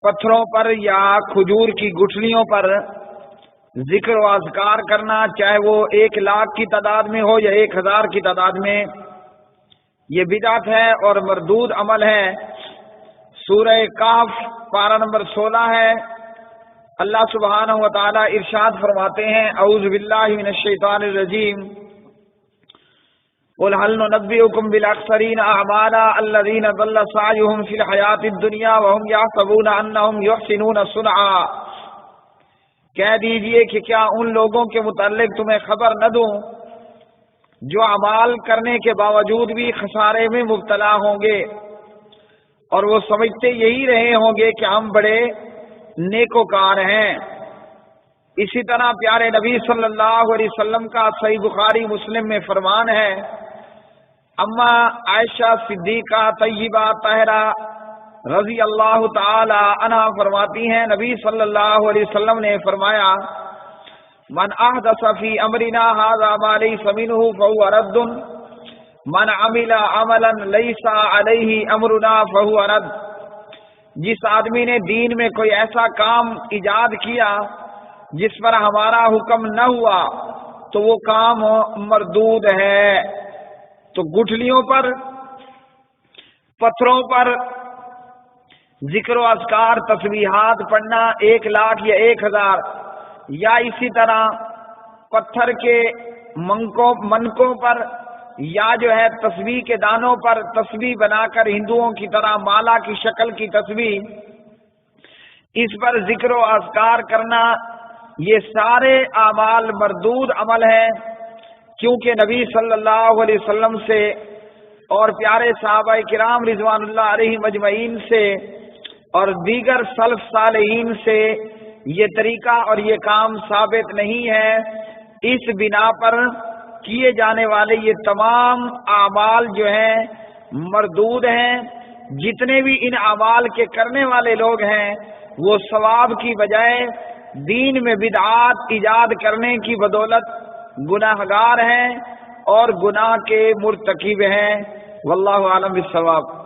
پتھروں پر یا کھجور کی گٹھلیوں پر ذکر و اذکار کرنا، چاہے وہ 1,00,000 کی تعداد میں ہو یا 1,000 کی تعداد میں، یہ بدعت ہے اور مردود عمل ہے۔ سورہ کہف پارہ نمبر 16 ہے۔ اللہ سبحانہ و تعالی ارشاد فرماتے ہیں، اعوذ باللہ من الشیطان الرجیم، قل هل ننبئكم بالاخسرین اعمالا الذین ضل سعیهم فی الحیاۃ الدنیا وهم یحسبون انهم یحسنون صنعا۔ کہہ دیجئے کہ کیا ان لوگوں کے متعلق تمہیں خبر نہ دوں جو اعمال کرنے کے باوجود بھی خسارے میں مبتلا ہوں گے، اور وہ سمجھتے یہی رہے ہوں گے کہ ہم بڑے نیکوکار ہیں۔ اسی طرح پیارے نبی صلی اللہ علیہ وسلم کا صحیح بخاری مسلم میں فرمان ہے، اما عائشہ صدیقہ طیبہ طاہرہ رضی اللہ تعالی عنہا فرماتی ہیں، نبی صلی اللہ علیہ وسلم نے فرمایا، من احدث فی امرنا ھذا ما لیس منہ فہو رد، من عمل عملا لیس علیہ امرنا فہو رد۔ جس آدمی نے دین میں کوئی ایسا کام ایجاد کیا جس پر ہمارا حکم نہ ہوا تو وہ کام مردود ہے۔ تو گٹھلیوں پر، پتھروں پر ذکر و اذکار، تسبیحات پڑھنا 1,00,000 یا 1,000، یا اسی طرح پتھر کے منکوں پر یا جو ہے تسبیح کے دانوں پر تسبیح بنا کر ہندوؤں کی طرح مالا کی شکل کی تسبیح، اس پر ذکر و اذکار کرنا، یہ سارے اعمال مردود عمل ہے، کیونکہ نبی صلی اللہ علیہ وسلم سے اور پیارے صحابہ کرام رضوان اللہ علیہم اجمعین سے اور دیگر سلف صالحین سے یہ طریقہ اور یہ کام ثابت نہیں ہے۔ اس بنا پر کیے جانے والے یہ تمام اعمال جو ہیں مردود ہیں۔ جتنے بھی ان اعمال کے کرنے والے لوگ ہیں وہ ثواب کی بجائے دین میں بدعات ایجاد کرنے کی بدولت گناہ گار ہیں اور گناہ کے مرتکب ہیں۔ واللہ اعلم بالصواب۔